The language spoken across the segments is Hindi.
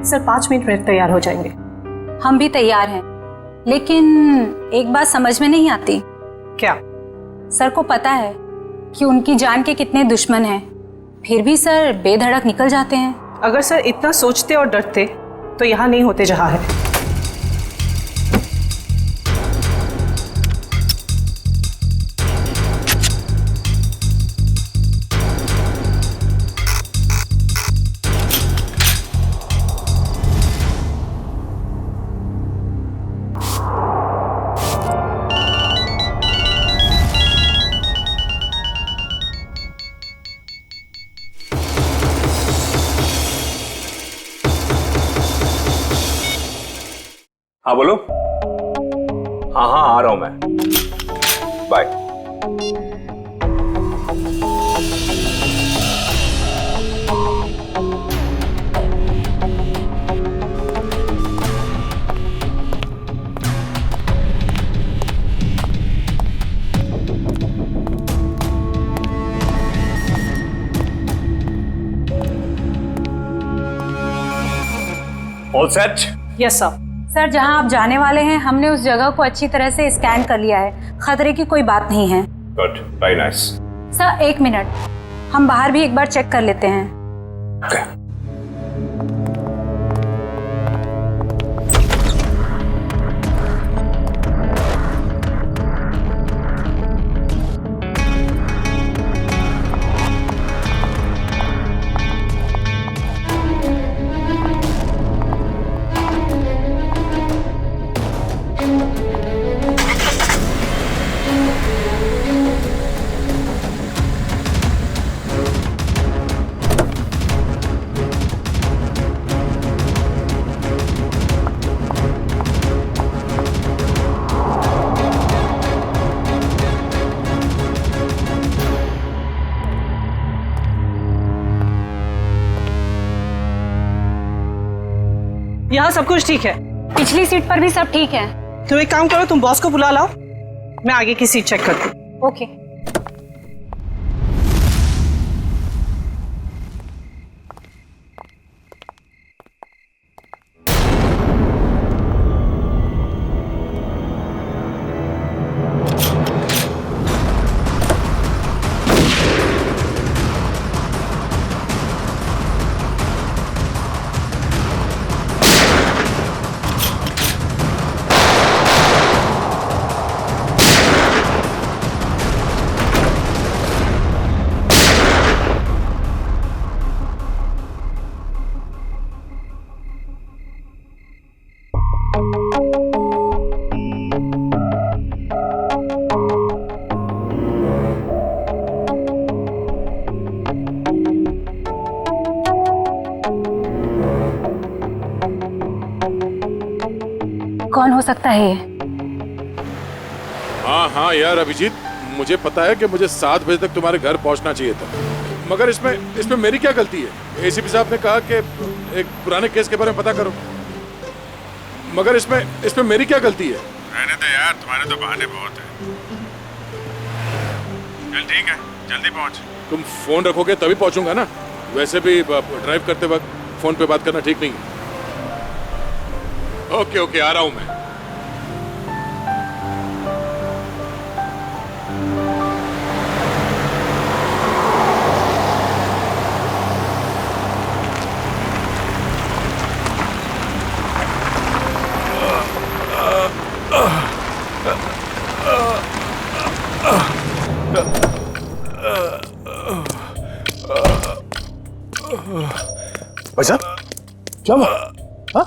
सर 5 मिनट में तैयार हो जाएंगे। हम भी तैयार हैं, लेकिन एक बात समझ में नहीं आती। क्या? सर को पता है कि उनकी जान के कितने दुश्मन हैं, फिर भी सर बेधड़क निकल जाते हैं। अगर सर इतना सोचते और डरते तो यहाँ नहीं होते जहाँ है। हाँ बोलो। हाँ हाँ आ रहा हूं मैं, bye. All set? Yes sir. Sir जहां आप जाने वाले हैं हमने उस जगह को अच्छी तरह से स्कैन कर लिया है, खतरे की कोई बात नहीं है। Good, very nice. Sir 1 minute, हम बाहर भी एक बार चेक कर लेते हैं। Okay. यहाँ सब कुछ ठीक है। पिछली सीट पर भी सब ठीक है। तुम एक काम करो, तुम बॉस को बुला लाओ, मैं आगे की सीट चेक करती हूँ। ओके। कौन हो सकता है ये? हाँ हाँ यार अभिजीत, मुझे पता है कि मुझे 7 बजे तक तुम्हारे घर पहुंचना चाहिए था, मगर इसमें मेरी क्या गलती है? एसीपी साहब ने कहा कि एक पुराने केस के बारे में पता करो, मगर इसमें मेरी क्या गलती है? रहने दो यार, तुम्हारे तो बहाने बहुत हैं। चल ठीक है, जल्दी पहुंच। तुम फोन रखोगे तभी पहुंचूंगा ना, वैसे भी ड्राइव करते वक्त फोन पे बात करना ठीक नहीं है। ओके ओके, आ रहा हूं मैं। भाई साहब क्या हुआ? हाँ?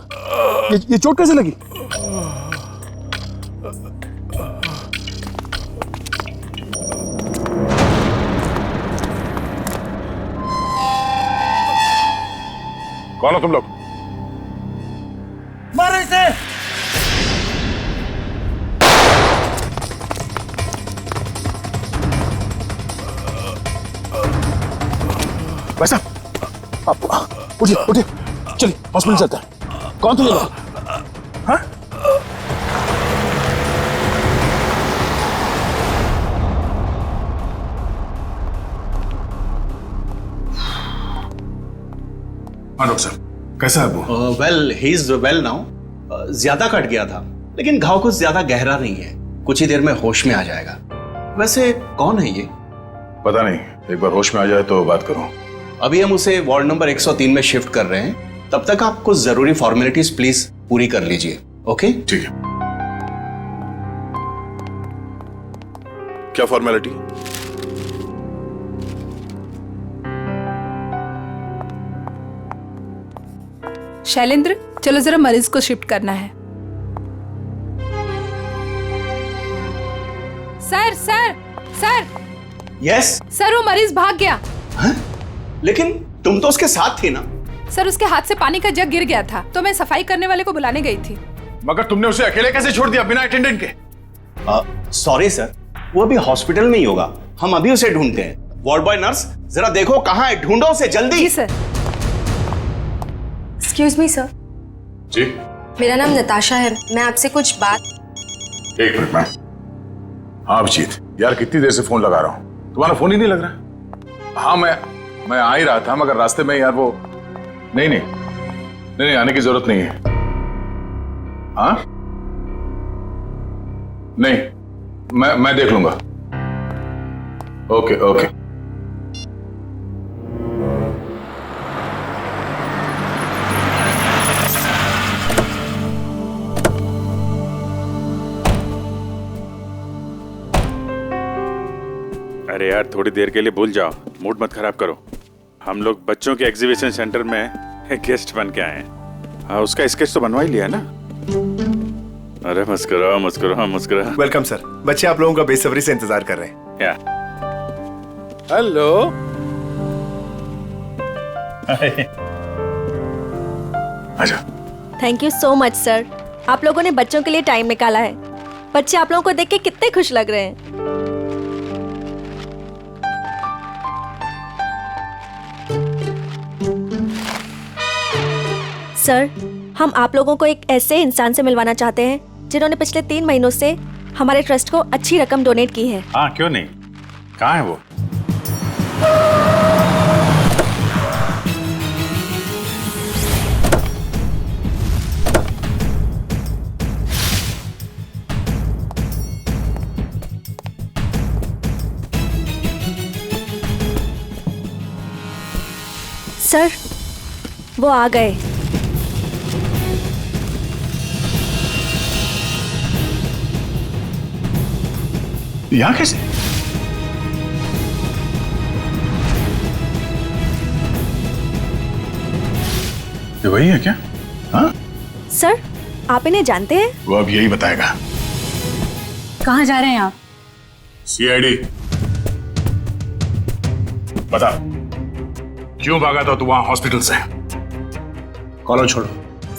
ये चोट कैसे लगी? कौन हो तुम लोग? मारो इसे! भाई साहब आप उठिए उठिए, चलिए हॉस्पिटल चलते हैं। कौन थे ये लोग? हाँ? हाँ डॉक्टर साहब, कैसा है वो? Well he is well now. ज्यादा कट गया था, लेकिन घाव कुछ ज्यादा गहरा नहीं है, कुछ ही देर में होश में आ जाएगा। वैसे कौन है ये? पता नहीं, एक बार होश में आ जाए तो बात करूं। अभी हम उसे वार्ड नंबर 103 में शिफ्ट कर रहे हैं, तब तक आप कुछ जरूरी फॉर्मेलिटीज प्लीज पूरी कर लीजिए। ओके? ठीक है। क्या फॉर्मेलिटी? शैलेंद्र, चलो जरा मरीज को शिफ्ट करना है। Sir sir sir yes. Sir, वो मरीज भाग गया। लेकिन तुम तो उसके साथ थी ना? सर, उसके हाथ से पानी का जग गिर गया था, तो मैं सफाई करने वाले को बुलाने गई थी। मगर तुमने उसे अकेले कैसे छोड़ दिया बिना अटेंडेंट के? सॉरी सर, वो अभी हॉस्पिटल में ही होगा, हम अभी उसे ढूंढते हैं। वार्ड बॉय नर्स, जरा देखो कहाँ है, ढूंढो उसे जल्दी। जी सर। एक्सक्यूज मी सर, जी। मेरा नाम नताशा है, मैं आपसे कुछ बात। एक मिनट मैम। हाँ अभिजीत, यार कितनी देर से फोन लगा रहा हूँ, तुम्हारा फोन ही नहीं लग रहा। हाँ मैं आ ही रहा था, मगर रास्ते में यार वो नहीं आने की जरूरत नहीं है। हाँ नहीं, मैं देख लूंगा। Okay okay. अरे यार, थोड़ी देर के लिए भूल जाओ, मूड मत खराब करो। हम लोग बच्चों के एग्जीबिशन सेंटर में गेस्ट बन के आए हैं। हाँ, उसका स्केच तो बनवा ही लिया ना? अरे मुस्कुराओ मुस्कुराओ मुस्कुराओ। वेलकम सर, बच्चे आप लोगों का बेसब्री से इंतजार कर रहे हैं। क्या? हेलो। आजा। Thank you so much sir, आप लोगों ने बच्चों के लिए टाइम निकाला है। बच्चे आप लोगों को देख के कितने खुश लग रहे हैं। सर, हम आप लोगों को एक ऐसे इंसान से मिलवाना चाहते हैं जिन्होंने पिछले 3 महीनों से हमारे ट्रस्ट को अच्छी रकम डोनेट की है। हाँ, क्यों नहीं, कहाँ है वो? सर, वो आ गए। यहाँ कैसे? ये वही है क्या? हाँ सर, आप इन्हें जानते हैं? वो अब यही बताएगा। कहाँ जा रहे हैं आप? सीआईडी। बता, क्यों भागा था तू वहां हॉस्पिटल से? कॉलर छोड़ो।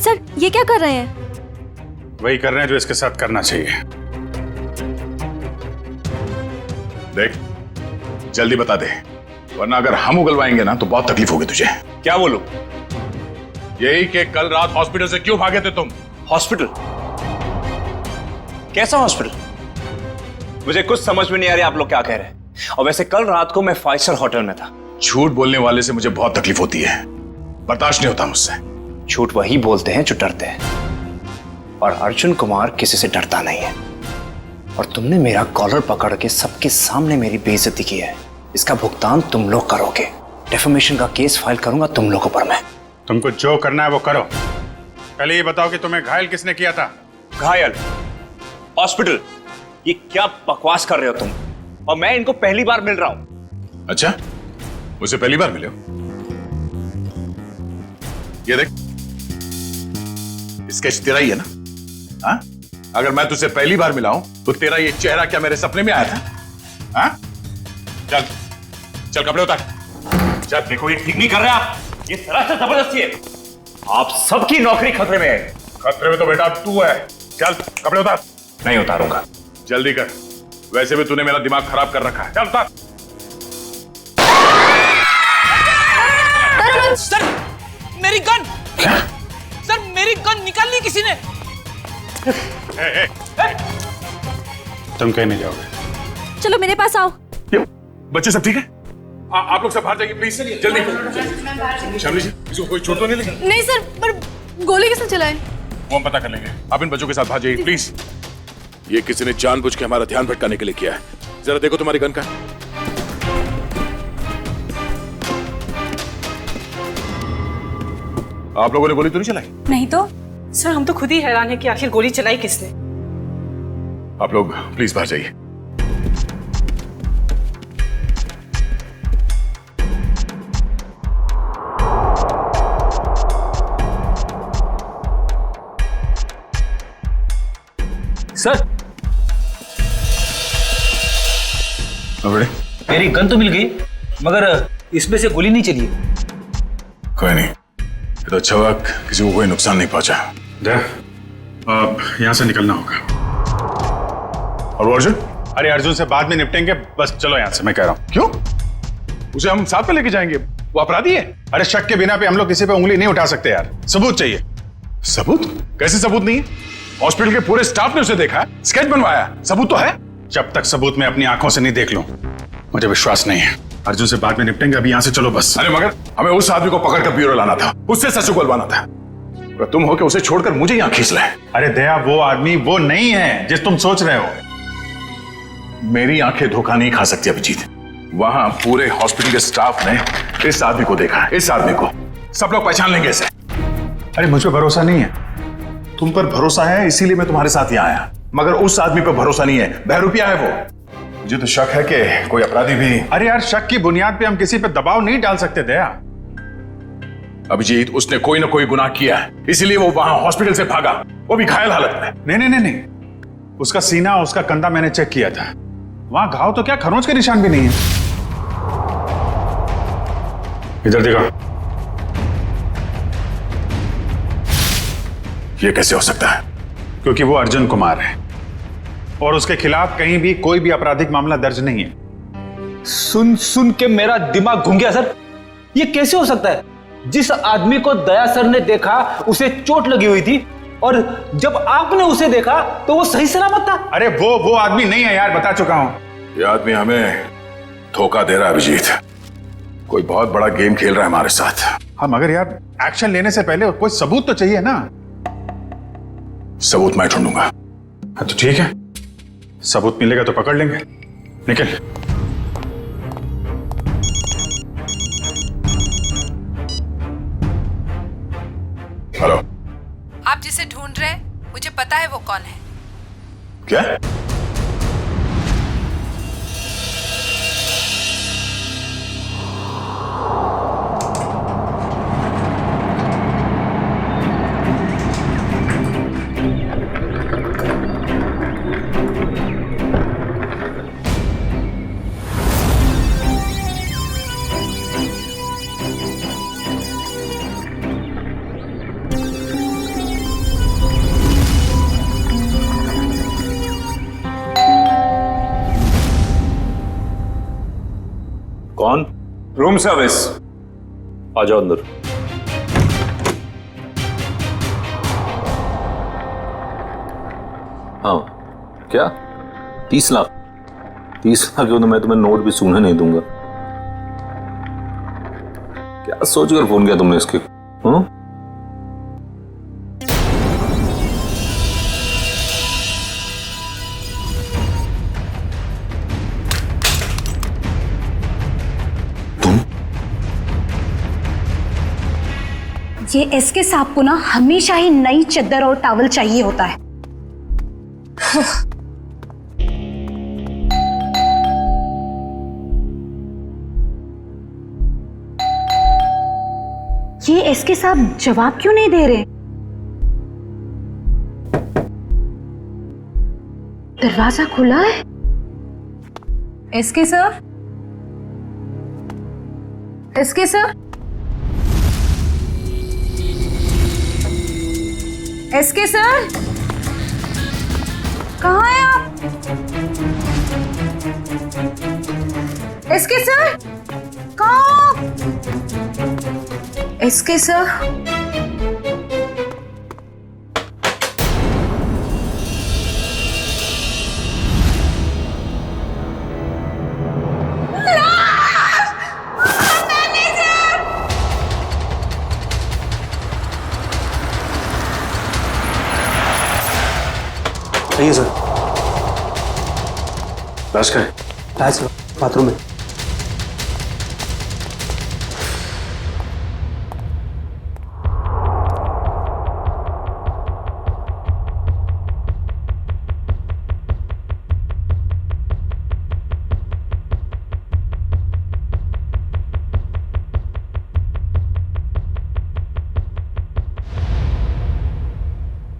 सर, ये क्या कर रहे हैं? वही कर रहे हैं जो इसके साथ करना चाहिए। देख, जल्दी बता दे, वरना अगर हम उगलवाएंगे ना तो बहुत तकलीफ होगी तुझे। क्या बोलूं? यही कि कल रात हॉस्पिटल से क्यों भागे थे तुम? हॉस्पिटल? कैसा हॉस्पिटल? मुझे कुछ समझ में नहीं आ रही आप लोग क्या कह रहे हैं। और वैसे कल रात को मैं 5 स्टार होटल में था। झूठ बोलने वाले से मुझे बहुत तकलीफ होती है, बर्दाश्त नहीं होता मुझसे। झूठ वही बोलते हैं जो डरते हैं, और अर्जुन कुमार किसी से डरता नहीं है। और तुमने मेरा कॉलर पकड़ के सबके सामने मेरी बेइज्जती की है, इसका भुगतान तुम लोग करोगे। डेफेमेशन का केस फाइल करूंगा तुम लोगों पर मैं। तुमको जो करना है वो करो। पहले ये बताओ कि तुम्हें घायल किसने किया था? घायल? हॉस्पिटल? ये क्या बकवास कर रहे हो तुम? और मैं इनको पहली बार मिल रहा हूं। अच्छा, मुझे पहली बार मिले हो? ये देख, स्केच तेरा ही है ना? हाँ? अगर मैं तुझसे पहली बार मिला हूं तो तेरा ये चेहरा क्या मेरे सपने में आया था? हाँ? चल चल कपड़े उतार। चल, देखो ये ठीक नहीं कर रहे आप, ये सरासर जबरदस्ती है। आप सबकी नौकरी खतरे में है। खतरे में तो बेटा तू है। चल कपड़े उतार। नहीं उतारूंगा। जल्दी कर, वैसे भी तूने मेरा दिमाग खराब कर रखा है। चल उतार। सर, मेरी गन! क्या? सर, मेरी गन निकाल ली किसी ने। तुम कहीं नहीं जाओगे। चलो मेरे पास आओ। बच्चे सब ठीक है? आप लोग सब बाहर जाइए प्लीज, जल्दी। शामली जी, किसी को कोई चोट तो नहीं लगी? नहीं सर, पर गोली किसने चलाई? वो हम पता कर लेंगे, आप इन बच्चों के साथ बाहर जाइए प्लीज। ये किसी ने जानबूझ के हमारा ध्यान भटकाने के लिए किया है। जरा देखो तुम्हारी गन का। आप लोगों ने गोली तो नहीं चलाई? नहीं तो। सर हम तो खुद ही हैरान है कि आखिर गोली चलाई किसने। आप लोग प्लीज बाहर जाइए। सर बड़े, मेरी गन तो मिल गई, मगर इसमें से गोली नहीं चली। कोई नहीं, ये तो अच्छा हुआ किसी को कोई नुकसान नहीं पहुंचा। अब यहाँ से निकलना होगा। और वो अर्जुन? अरे अर्जुन से बाद में निपटेंगे, बस चलो यहाँ से, मैं कह रहा हूँ। क्यों? उसे हम साथ में लेके जाएंगे, वो अपराधी है। अरे शक के बिना पे हम लोग किसी पे उंगली नहीं उठा सकते यार, सबूत चाहिए। सबूत? कैसे सबूत नहीं है? हॉस्पिटल के पूरे स्टाफ ने उसे देखा है, स्केच बनवाया, सबूत तो है। जब तक सबूत मैं अपनी आंखों से नहीं देख लूं, मुझे विश्वास नहीं है। अर्जुन से बाद में निपटेंगे, अभी यहाँ से चलो बस। अरे मगर हमें उस आदमी को पकड़कर ब्यूरो लाना था, उससे सच उगलवाना था। अगर तुम हो के उसे छोड़कर मुझे यहाँ खींच लाए। अरे दया, वो आदमी वो नहीं है जिस तुम सोच रहे हो। मेरी आंखें धोखा नहीं खा सकती अभिजीत। वहां पूरे हॉस्पिटल के स्टाफ ने इस आदमी को देखा, इस आदमी को सब लोग पहचान लेंगे इसे। अरे मुझ पर भरोसा नहीं है। तुम पर भरोसा है इसीलिए मैं तुम्हारे साथ यहाँ आया, मगर उस आदमी पर भरोसा नहीं है, बहरूपिया है वो। मुझे तो शक है कि कोई अपराधी भी। अरे यार, शक की बुनियाद पे हम किसी पे दबाव नहीं डाल सकते दया। अभिजीत, उसने कोई ना कोई गुनाह किया है, इसीलिए वो वहां हॉस्पिटल से भागा, वो भी घायल हालत में। नहीं नहीं नहीं नहीं, उसका सीना, उसका कंधा मैंने चेक किया था, वहां घाव तो क्या खरोंच के निशान भी नहीं है। इधर देखो। ये कैसे हो सकता है? क्योंकि वो अर्जुन कुमार है और उसके खिलाफ कहीं भी कोई भी आपराधिक मामला दर्ज नहीं है। सुन सुन के मेरा दिमाग घूम गया सर। ये कैसे हो सकता है? जिस आदमी को दया सर ने देखा उसे चोट लगी हुई थी, और जब आपने उसे देखा तो वो सही सलामत था। अरे वो आदमी नहीं है यार, बता चुका हूं। ये आदमी हमें धोखा दे रहा है अभिजीत, कोई बहुत बड़ा गेम खेल रहा है हमारे साथ। हाँ मगर यार, एक्शन लेने से पहले कोई सबूत तो चाहिए ना। सबूत मैं ढूंढूंगा। हाँ तो ठीक है, सबूत मिलेगा तो पकड़ लेंगे। निकल। हेलो। आप जिसे ढूंढ रहे हैं, मुझे पता है वो कौन है। क्या? कौन? Room service. आ जाओ अंदर। हाँ क्या? 30 लाख? 30 लाख क्यों? तो मैं तुम्हें नोट भी सूंघने नहीं दूंगा। क्या सोचकर फोन किया तुमने इसके? हाँ? ये एसके साहब को ना हमेशा ही नई चद्दर और टॉवल चाहिए होता है। ये एसके साहब जवाब क्यों नहीं दे रहे? दरवाजा खुला है। SK sir, SK sir, SK sir, कहाँ हैं आप? एसके सर, कहाँ? एसके सर, चाहिए सर। लाश का है? लाश बाथरूम में।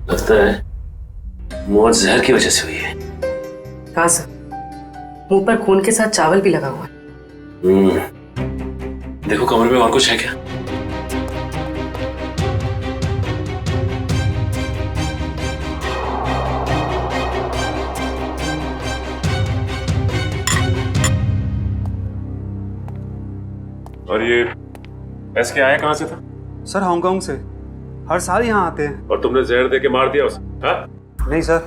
लगता है मौत जहर की वजह से हुई है। हाँ सर, मुंह पर खून के साथ चावल भी लगा हुआ है। देखो कमरे में और कुछ है क्या? और ये एसके आया कहां से था? सर हांगकांग से, हर साल यहाँ आते हैं। और तुमने जहर दे के मार दिया उसे? हाँ? नहीं सर,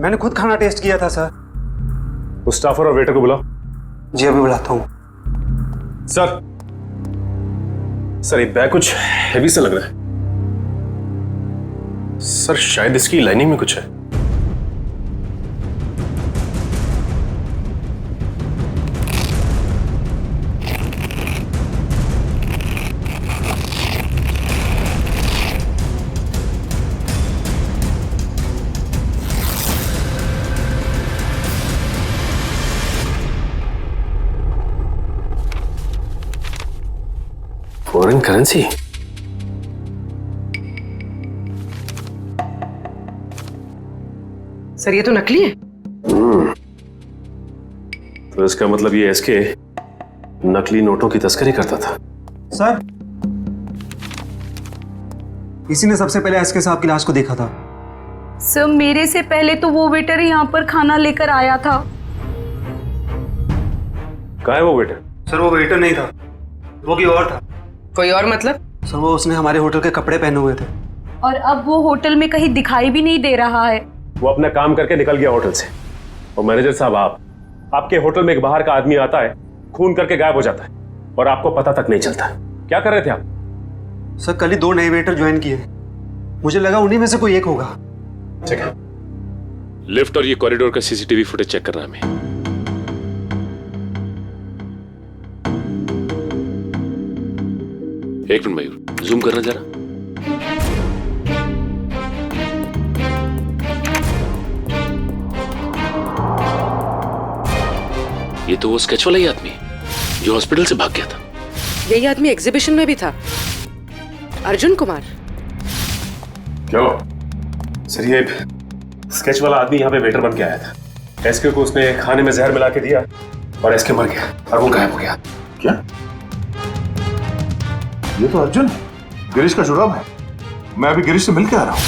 मैंने खुद खाना टेस्ट किया था सर। उस स्टाफर और वेटर को बुलाओ। जी अभी बुलाता हूँ। सर ये बैग कुछ हेवी सा लग रहा है। सर शायद इसकी लाइनिंग में कुछ है। Foreign currency? सर ये तो नकली है। तो इसका मतलब ये एसके नकली नोटों की तस्करी करता था। सर इसी ने सबसे पहले एसके साहब की लाश को देखा था। सर मेरे से पहले तो वो वेटर यहाँ पर खाना लेकर आया था। कहाँ है वो वेटर? सर वो वेटर नहीं था, वो कोई और था। कोई और मतलब? सर वो उसने हमारे होटल के कपड़े पहने हुए थे। और अब वो होटल में कहीं दिखाई भी नहीं दे रहा है। वो अपना काम करके निकल गया होटल से। और मैनेजर साहब आपके होटल में एक बाहर का आदमी आता है, खून करके गायब हो जाता है और आपको पता तक नहीं चलता। क्या कर रहे थे आप? सर कल ही 2 नए वेटर ज्वाइन किए, मुझे लगा उन्हीं में से कोई एक होगा। ठीक है, लिफ्ट और ये कॉरिडोर का सीसीटीवी फुटेज चेक करना हमें। एक मिनट मयूर, जूम करना जरा। ये तो वो स्केच वाला ही आदमी जो हॉस्पिटल से भाग गया था। यही आदमी एग्जीबिशन में भी था, अर्जुन कुमार। क्या हुआ? सर ये स्केच वाला आदमी यहाँ पे वेटर बन के आया था। एसके को उसने खाने में जहर मिला के दिया और एसके मर गया और वो गायब हो गया। क्या? ये तो अर्जुन है, गिरीश का जुड़ाव है। मैं अभी गिरीश से मिलके आ रहा हूं।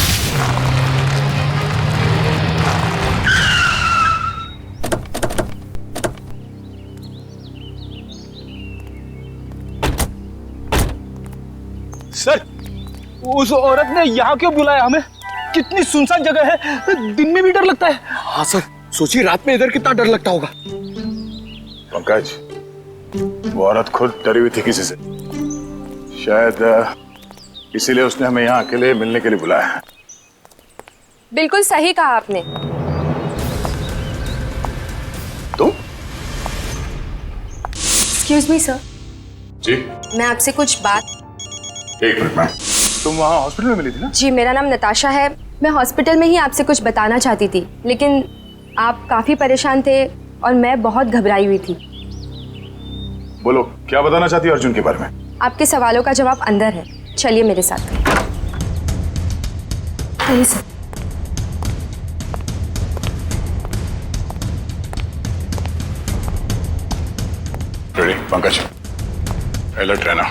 सर उस औरत ने यहाँ क्यों बुलाया हमें? कितनी सुनसान जगह है, दिन में भी डर लगता है। हाँ सर, सोचिए रात में इधर कितना डर लगता होगा। पंकज, वो औरत खुद डरी हुई थी किसी से, शायद इसीलिए उसने हमें यहाँ अकेले मिलने के लिए बुलाया है। बिल्कुल सही कहा आपने। तुम? Excuse me sir. जी? मैं आपसे कुछ बात। एक मिनट मैम, तुम वहाँ हॉस्पिटल में मिली थी ना? जी मेरा नाम नताशा है, मैं हॉस्पिटल में ही आपसे कुछ बताना चाहती थी, लेकिन आप काफी परेशान थे और मैं बहुत घबराई हुई थी। बोलो, क्या बताना चाहती हो अर्जुन के बारे में? आपके सवालों का जवाब अंदर है, चलिए मेरे साथ। आइए सर। रेडी पंकज, अलर्ट रहना।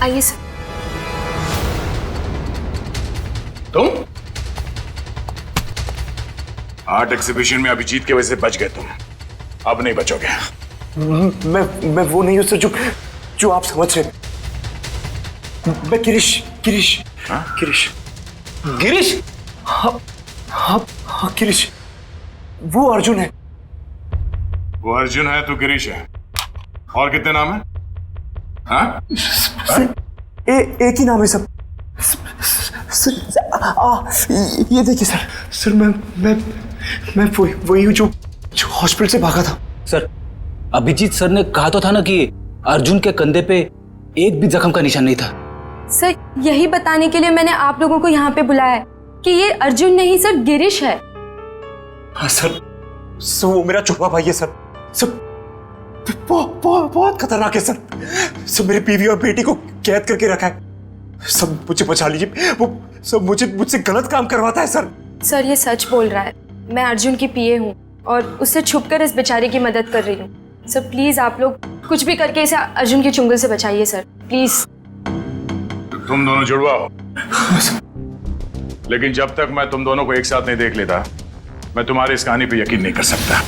आइए सर। तुम आर्ट एग्जीबिशन में अभिजीत की वजह से बच गए, तुम अब नहीं बचोगे। मैं वो नहीं हूं सर जो आप समझ रहे। मैं गिरीश। हाँ? गिरीश? हाँ गिरीश, वो अर्जुन है। वो अर्जुन है तो गिरीश है। और कितने नाम है? हाँ? एक ही नाम है सब। ये देखिए सर मैं वही हूँ जो हॉस्पिटल से भागा था। सर, अभिजीत सर ने कहा तो था ना कि अर्जुन के कंधे पे एक भी जख्म का निशान नहीं था। सर यही बताने के लिए मैंने आप लोगों को यहाँ पे बुलाया है कि ये अर्जुन नहीं सर, गिरीश है। हाँ सर, वो मेरा छुपा भाई है सर। बहुत खतरनाक है सर। मेरी बीवी और बेटी को कैद करके रखा है। सब मुझे बचा लीजिए, वो सब मुझसे गलत काम करवाता है सर। सर ये सच बोल रहा है। मैं अर्जुन की पीए हूँ और उससे छुपकर इस बेचारे की मदद कर रही हूँ। सर प्लीज आप लोग कुछ भी करके इसे अर्जुन के चुंगल से बचाइए सर, प्लीज। तुम दोनों जुड़वा हो, लेकिन जब तक मैं तुम दोनों को एक साथ नहीं देख लेता मैं तुम्हारी इस कहानी पे यकीन नहीं कर सकता।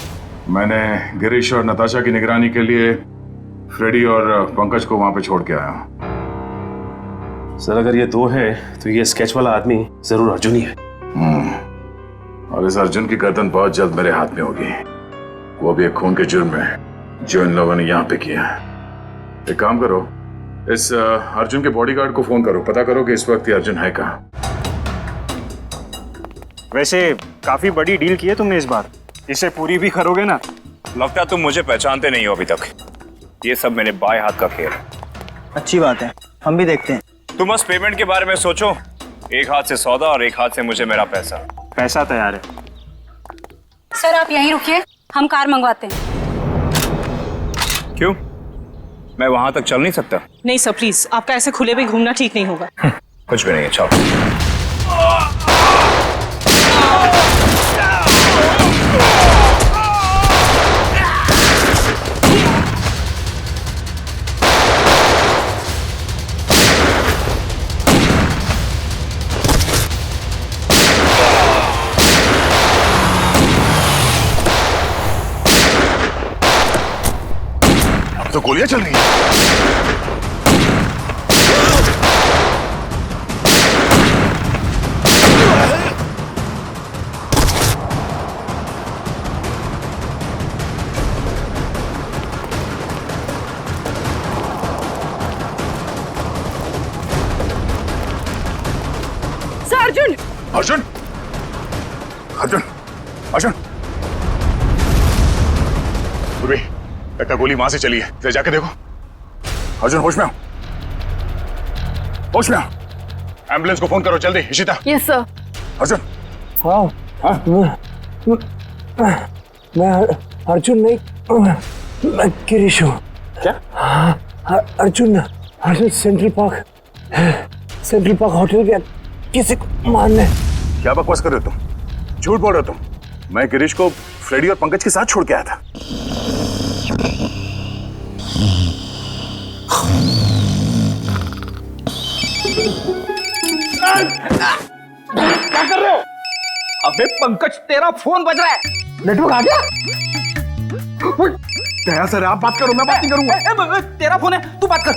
मैंने गिरीश और नताशा की निगरानी के लिए फ्रेडी और पंकज को वहां पे छोड़ के आया हूं। सर अगर ये दो है तो ये स्केच वाला आदमी जरूर अर्जुन ही है। और इस अर्जुन की गर्दन बहुत जल्द मेरे हाथ में होगी, वो भी एक खून के जुर्म में जो इन लोगों ने यहाँ पे किया। एक काम करो, इस अर्जुन के बॉडीगार्ड को फोन करो, पता करो कि इस वक्त ये अर्जुन है कहाँ। वैसे काफी बड़ी डील की है तुमने इस बार, इसे पूरी भी करोगे ना? लगता तुम मुझे पहचानते नहीं हो अभी तक। ये सब मेरे बाएं हाथ का खेल। अच्छी बात है, हम भी देखते हैं। तुम बस पेमेंट के बारे में सोचो, एक हाथ से सौदा और एक हाथ से मुझे मेरा पैसा। पैसा तैयार है। सर आप यहीं रुकिए, हम कार मंगवाते हैं। क्यों, मैं वहां तक चल नहीं सकता? नहीं सर प्लीज, आपका ऐसे खुले में घूमना ठीक नहीं होगा। कुछ भी नहीं है, चलो। तो गोलियां चल रही हैं। अर्जुन अर्जुन अर्जुन अर्जुन पूर्वी, एक गोली वहां से चली है, जरा जाके देखो। अर्जुन होश में आओ, होश में आओ। एम्बुलेंस को फोन करो जल्दी। इशिता। Yes sir. अर्जुन। मैं अर्जुन नहीं, मैं गिरीश हूँ। क्या? अर्जुन सेंट्रल पार्क होटल गया किसी को मारने। क्या बकवास कर रहे हो तुम? झूठ बोल रहे हो तुम। मैं गिरीश को फ्रेडी और पंकज के साथ छोड़ के आया था। क्या कर रहे हो? अबे पंकज, तेरा फोन बज रहा है। नेटवर्क आ गया? दया सर आप बात करो, मैं बात नहीं करूंगा। तेरा फोन है, तू बात कर।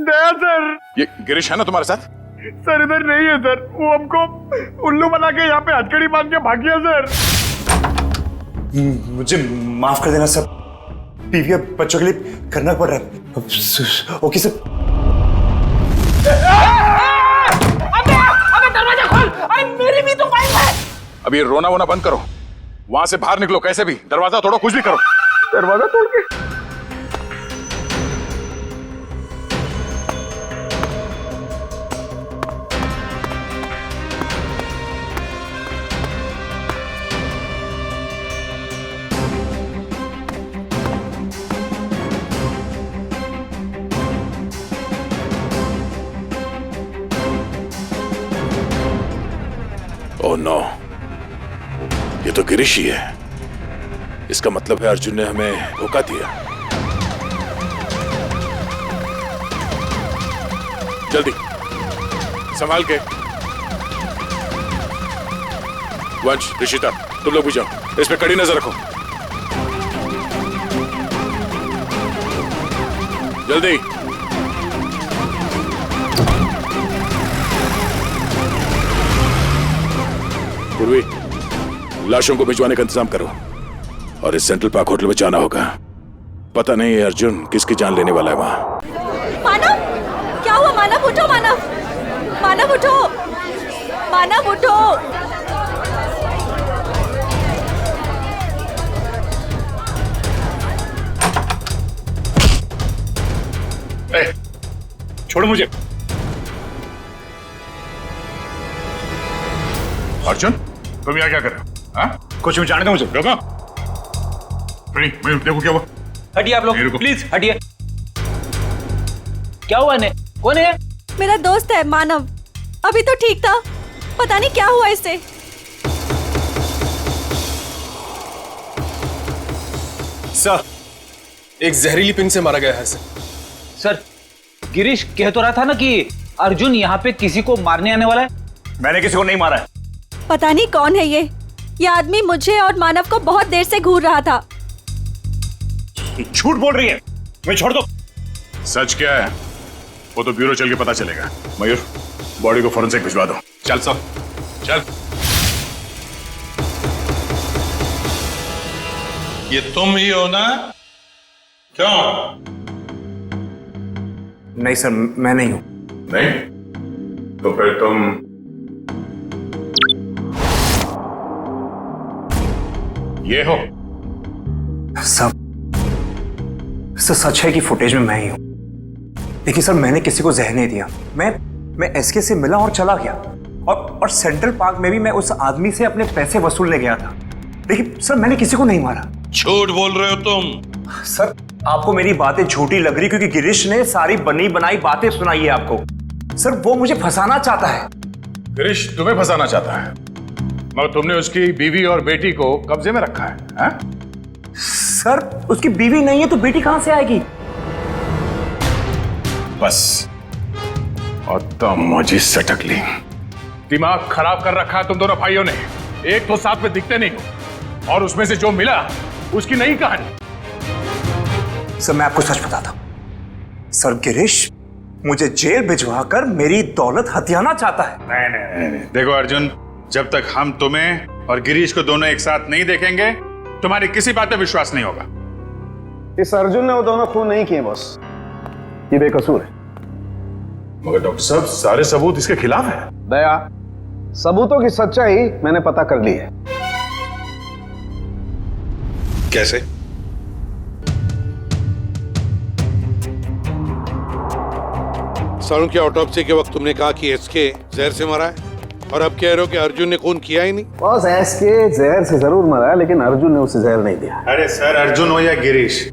दया सर। ये गिरीश है ना तुम्हारे साथ? सर इधर नहीं है सर, वो हमको उल्लू बना के यहाँ पे हथकड़ी बांध के भाग गया सर। मुझे माफ कर देना सर, बीवी और बच्चों के लिए करना पड़ रहा है। Okay sir. अबे दरवाजा खोल, अरे मेरी भी तो वाइफ है। अब ये रोना वोना बंद करो, वहां से बाहर निकलो कैसे भी, दरवाजा तोड़ो, कुछ भी करो। दरवाजा तोड़ के? ओह नो, ये तो गिरीश ही है। इसका मतलब है अर्जुन ने हमें धोखा दिया। जल्दी संभाल के। वंश, ऋषिता, तुम लोग भी जाओ, इस पे कड़ी नजर रखो। जल्दी। पूर्वी, लाशों को भिजवाने का इंतजाम करो और इस सेंट्रल पार्क होटल में जाना होगा। पता नहीं है अर्जुन किसकी जान लेने वाला है वहां। मानव, क्या हुआ? मानव उठो, मानव, मानव उठो, मानव उठो। छोड़ो मुझे। अर्जुन, तुम यहाँ क्या कर रहे हो? हाँ? कुछ भी जानते हो मुझे? रोको। देखो क्या हुआ। हटिए आप लोग, प्लीज हटिए। क्या हुआ इन्हें? कौन है? मेरा दोस्त है मानव, अभी तो ठीक था, पता नहीं क्या हुआ इसे। सर, एक जहरीली पिन से मारा गया है इसे। सर, गिरीश कह तो रहा था ना कि अर्जुन यहाँ पे किसी को मारने आने वाला है। मैंने किसी को नहीं मारा है। पता नहीं कौन है ये आदमी मुझे और मानव को बहुत देर से घूर रहा था। झूठ बोल रही है, मैं छोड़ दो। सच क्या है वो तो ब्यूरो चल के पता चलेगा। मयूर, बॉडी को फॉरेंसिक भिजवा दो। चल सब, चल। ये तुम ही हो ना? क्यों? नहीं सर, मैं नहीं हूं। नहीं? तो फिर तुम ये हो? सब सच है कि फुटेज में मैं ही हूं। देखिए सर, मैंने किसी को जहर नहीं दिया। मैं एसके से मिला और चला गया, और सेंट्रल पार्क में भी मैं उस आदमी से अपने पैसे वसूलने गया था। देखिए सर, मैंने किसी को नहीं मारा। झूठ बोल रहे हो तुम। सर, आपको मेरी बातें झूठी लग रही क्योंकि गिरीश ने सारी बनी बनाई बातें सुनाई है आपको। सर, वो मुझे फंसाना चाहता है। गिरीश तुम्हें फंसाना चाहता है, मगर तुमने उसकी बीवी और बेटी को कब्जे में रखा है, हा? सर, उसकी बीवी नहीं है तो बेटी कहां से आएगी? बस, और तुम मुझे सटक ली। दिमाग खराब कर रखा है तुम दोनों भाइयों ने। एक तो साथ में दिखते नहीं हो, और उसमें से जो मिला उसकी नई कहानी। सर, मैं आपको सच बताता हूं। सर, गिरीश मुझे जेल भिजवा कर मेरी दौलत हथियाना चाहता है। नहीं। देखो अर्जुन, जब तक हम तुम्हें और गिरीश को दोनों एक साथ नहीं देखेंगे, तुम्हारी किसी बात पे विश्वास नहीं होगा। इस अर्जुन ने वो दोनों खून नहीं किए बॉस, ये बेकसूर है। मगर डॉक्टर साहब, सारे सबूत इसके खिलाफ है। दया, सबूतों की सच्चाई मैंने पता कर ली है। कैसे? सारुण की ऑटोप्सी के वक्त तुमने कहा कि एसके जहर से मरा है, और अब कह रहे हो कि अर्जुन ने खून किया ही नहीं। बॉस, एसके जहर से जरूर मरा है, लेकिन अर्जुन ने उसे जहर नहीं दिया। अरे सर, अर्जुन हो या गिरीश,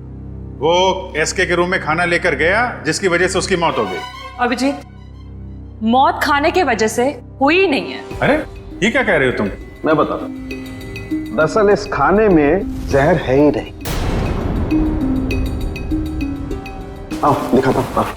वो एसके के रूम में खाना लेकर गया जिसकी वजह से उसकी मौत हो गई। अभिजीत, मौत खाने के वजह से हुई ही नहीं है। अरे ये क्या कह रहे हो तुम? मैं बताता हूं, दरअसल इस खाने में जहर है ही नहीं। आओ दिखाता हूं।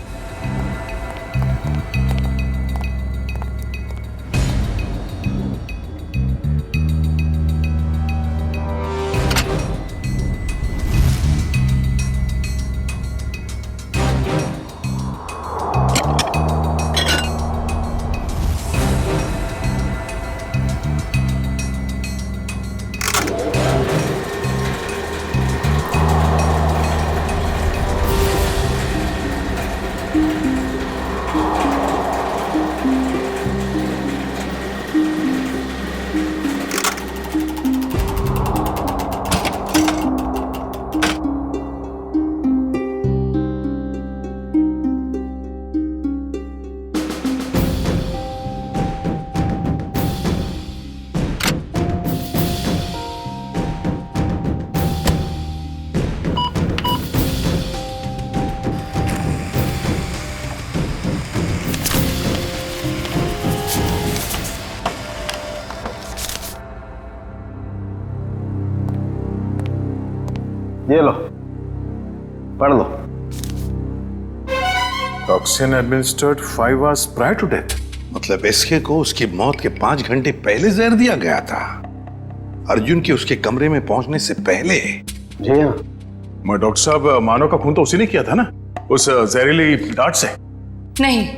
ये लो, पढ़ लो। Toxin administered 5 hours prior to death। मतलब एसके को उसकी मौत के 5 घंटे पहले जहर दिया गया था, अर्जुन के उसके कमरे में पहुंचने से पहले। जी हाँ। मैं डॉक्टर साहब, मानव का खून तो उसी ने किया था ना, उस जहरीली डांट से? नहीं,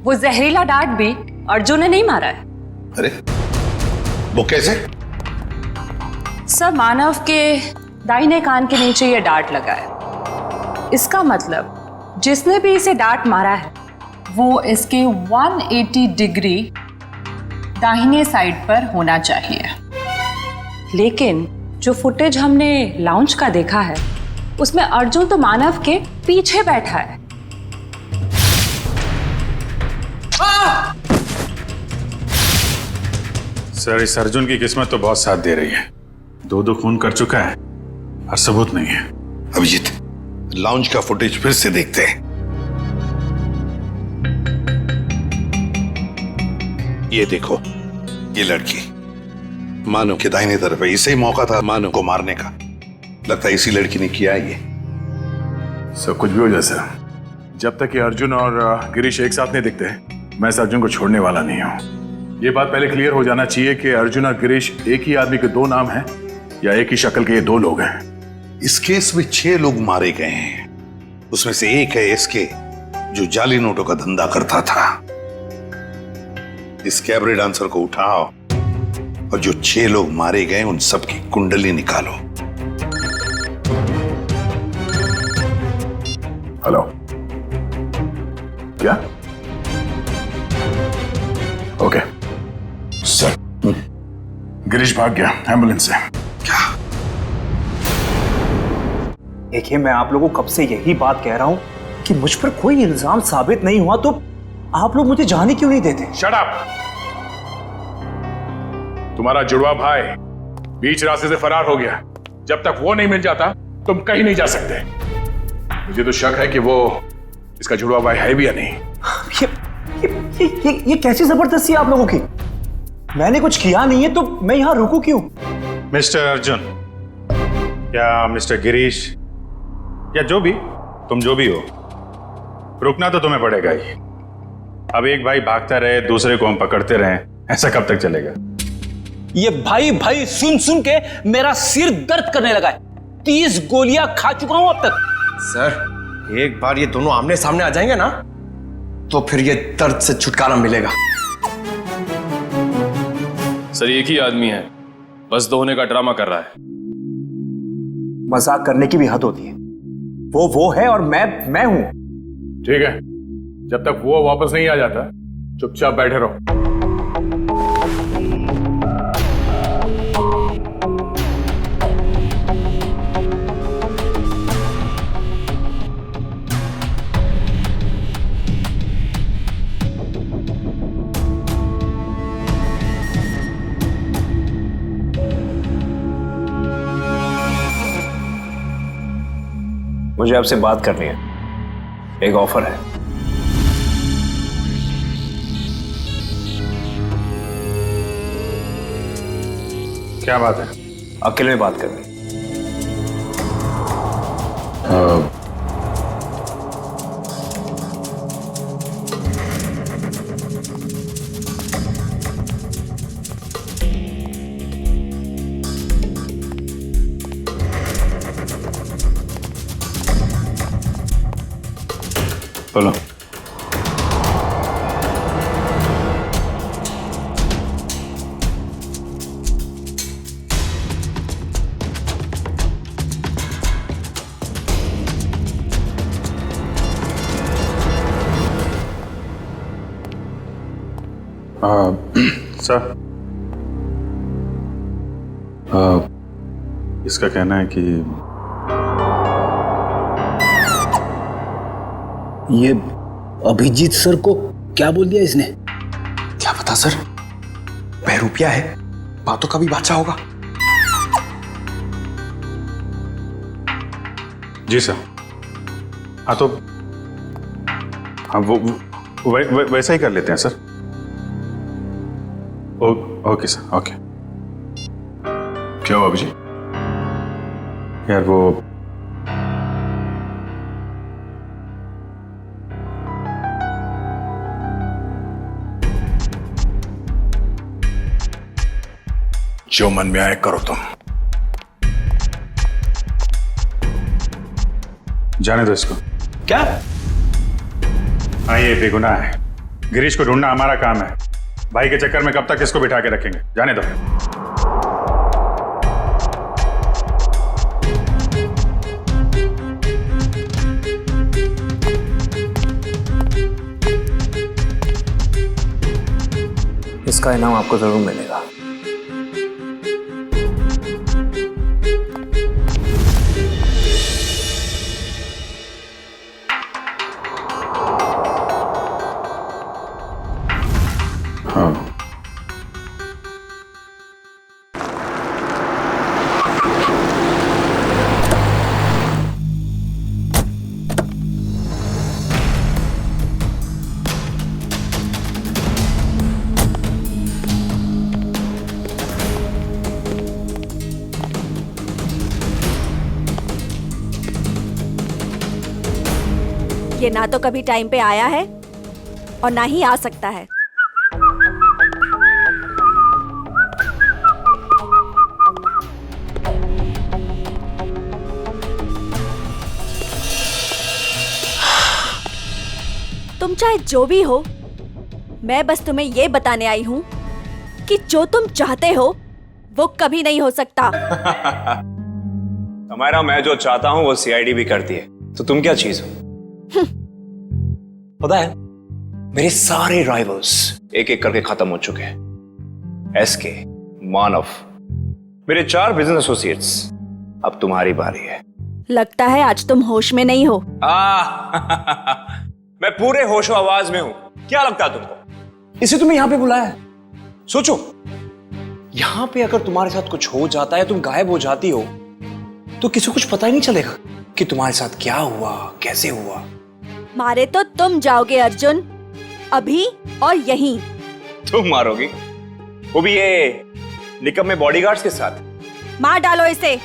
वो जहरीला डांट भी अर्जुन ने नहीं मारा है। अरे वो कैसे? सर, मानव के दाहिने कान के नीचे ये डांट लगा है। इसका मतलब जिसने भी इसे डांट मारा है वो इसके 180 डिग्री दाहिने साइड पर होना चाहिए। लेकिन जो फुटेज हमने लाउंज का देखा है उसमें अर्जुन तो मानव के पीछे बैठा है। सर, इस अर्जुन की किस्मत तो बहुत साथ दे रही है। 2 खून कर चुका है और सबूत नहीं है। अभिजीत, लाउंज का फुटेज फिर से देखते हैं। ये देखो, ये लड़की मानव के दाहिने तरफ है। इसे ही मौका था मानव को मारने का। लगता है इसी लड़की ने किया है ये। सब कुछ भी हो जाए सर, जब तक ये अर्जुन और गिरीश एक साथ नहीं दिखते मैं इस अर्जुन को छोड़ने वाला नहीं हूं। ये बात पहले क्लियर हो जाना चाहिए कि अर्जुन और गिरीश एक ही आदमी के 2 नाम हैं या एक ही शक्ल के ये 2 लोग हैं। इस केस में 6 लोग मारे गए हैं। उसमें से एक है एसके, जो जाली नोटों का धंधा करता था। इस कैबरे डांसर को उठाओ और जो 6 लोग मारे गए उन सबकी कुंडली निकालो। हेलो, क्या? ओके सर, गिरीश भाग गया एम्बुलेंस से। देखिए, मैं आप लोगों को कब से यही बात कह रहा हूं कि मुझ पर कोई इल्जाम साबित नहीं हुआ तो आप लोग मुझे जाने क्यों नहीं देते? Shut up! तुम्हारा जुड़वा भाई बीच रास्ते से फरार हो गया। जब तक वो नहीं मिल जाता तुम कहीं नहीं जा सकते। मुझे तो शक है कि वो इसका जुड़वा भाई है भी या नहीं। ये कैसी जबरदस्ती है आप लोगों की? मैंने कुछ किया नहीं है तो मैं यहां रुकूं क्यों? मिस्टर अर्जुन या मिस्टर गिरीश या जो भी, तुम जो भी हो, रुकना तो तुम्हें पड़ेगा ही। अब एक भाई भागता रहे, दूसरे को हम पकड़ते रहे, ऐसा कब तक चलेगा? ये भाई भाई सुन सुन के मेरा सिर दर्द करने लगा है। 30 गोलियां खा चुका हूं अब तक। सर, एक बार ये दोनों आमने सामने आ जाएंगे ना तो फिर ये दर्द से छुटकारा मिलेगा। सर, एक ही आदमी है, बस 2 होने का ड्रामा कर रहा है। मजाक करने की भी हद होती है। वो है और मैं हूं। ठीक है, जब तक वो वापस नहीं आ जाता चुपचाप बैठे रहो। मुझे आपसे बात करनी है, एक ऑफर है। क्या बात है? अकेले में बात करनी। बोलो। सर, इसका कहना है कि ये अभिजीत सर को क्या बोल दिया इसने? क्या पता सर, बहरूपिया है, बातों का भी बादशाह होगा। जी सर। हाँ तो हाँ वो वैसा ही कर लेते हैं सर। Okay sir, okay. क्या हुआ अभिजीत? यार वो जो मन में आए करो तुम। जाने दो इसको। क्या? हाँ, ये बेगुनाह है। गिरीश को ढूंढना हमारा काम है। भाई के चक्कर में कब तक इसको बिठा के रखेंगे? जाने दो। इसका इनाम आपको जरूर मिलेगा। हाँ, ये ना तो कभी टाइम पे आया है और ना ही आ सकता है। तुम चाहे जो भी हो, मैं बस तुम्हें ये बताने आई हूँ कि जो तुम चाहते हो वो कभी नहीं हो सकता। हमारा मैं जो चाहता हूँ वो सीआईडी भी करती है, तो तुम क्या चीज हो? पता है, मेरे सारे राइवल्स एक एक करके खत्म हो चुके हैं। एसके, मानव, मेरे 4 बिजनेस एसोसिएट्स, अब तुम्हारी बारी है। लगता है आज तुम होश में नहीं हो। मैं पूरे होशो आवाज में हूं। क्या लगता है तुमको? इसे तुम्हें यहां पे बुलाया है? सोचो, यहां पे अगर तुम्हारे साथ कुछ हो जाता है, तुम गायब हो जाती हो, तो किसी को कुछ पता ही नहीं चलेगा कि तुम्हारे साथ क्या हुआ, कैसे हुआ। मारे तो तुम जाओगे अर्जुन, अभी और यहीं। तुम मारोगी? वो भी ये निकम्मे बॉडीगार्ड्स के साथ? मार डालो इसे।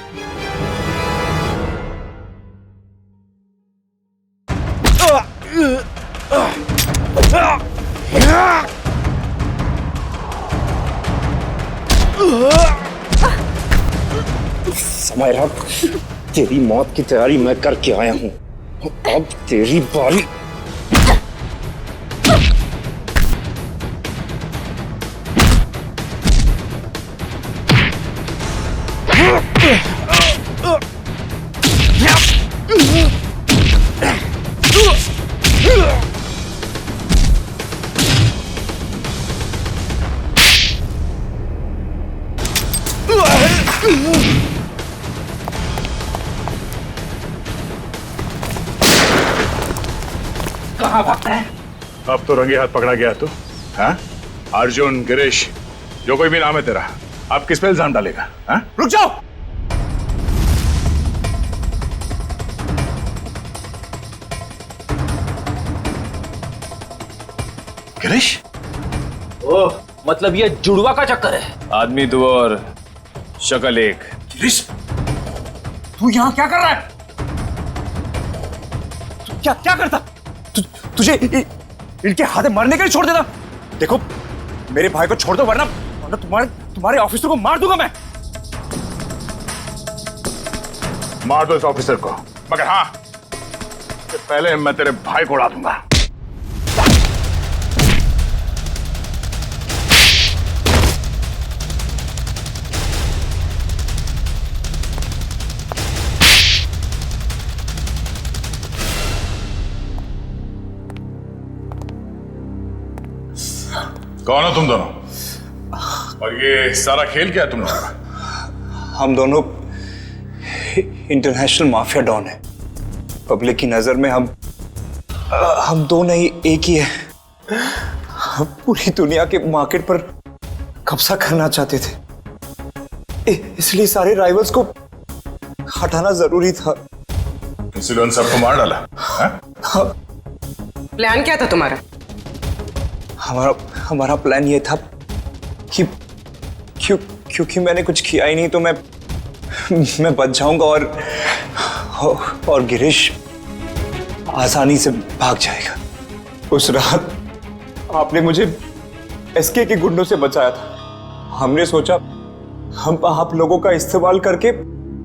समायरा, तेरी मौत की तैयारी मैं करके आया हूं, अब तेरी बारी। कहाँ भागता है? अब तो रंगे हाथ पकड़ा गया तू। हाँ? अर्जुन, गिरीश, जो कोई भी नाम है तेरा, अब किस पे इल्जाम डालेगा? हाँ? रुक जाओ! गिरीश? ओह, मतलब ये जुड़वा का चक्कर है। आदमी 2 और शक्ल 1। गिरीश, तू यहाँ क्या कर रहा है? तू क्या करता? तुझे इनके हाथे मरने के लिए छोड़ देता? देखो, मेरे भाई को छोड़ दो, वरना तुम्हारे ऑफिसर को मार दूंगा मैं। मार दो इस ऑफिसर को, मगर हाँ, पहले मैं तेरे भाई को उड़ा दूंगा। कौन हो तुम दोनों? और ये सारा खेल क्या है तुम लोगों का? हम दोनों इंटरनेशनल माफिया डॉन है। पब्लिक की नजर में हम दो नहीं, एक ही है। हम पूरी दुनिया के मार्केट पर कब्जा करना चाहते थे, इसलिए सारे राइवल्स को हटाना जरूरी था। इसलिए उन सबको मार डाला? हाँ। प्लान क्या था तुम्हारा? हमारा प्लान ये था कि क्योंकि मैंने कुछ किया ही नहीं, तो मैं बच जाऊंगा और गिरीश आसानी से भाग जाएगा। उस रात आपने मुझे एसके के गुंडों से बचाया था। हमने सोचा हम आप लोगों का इस्तेमाल करके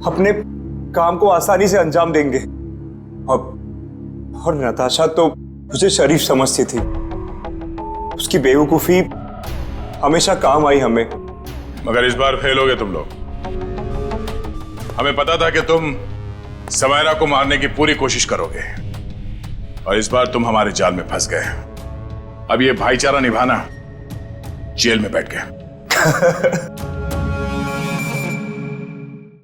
अपने काम को आसानी से अंजाम देंगे, और नताशा तो मुझे शरीफ समझती थी। उसकी बेवकूफी हमेशा काम आई हमें। मगर इस बार फेल हो गए तुम लोग। हमें पता था कि तुम समायरा को मारने की पूरी कोशिश करोगे, और इस बार तुम हमारे जाल में फंस गए। अब ये भाईचारा निभाना जेल में बैठ गया।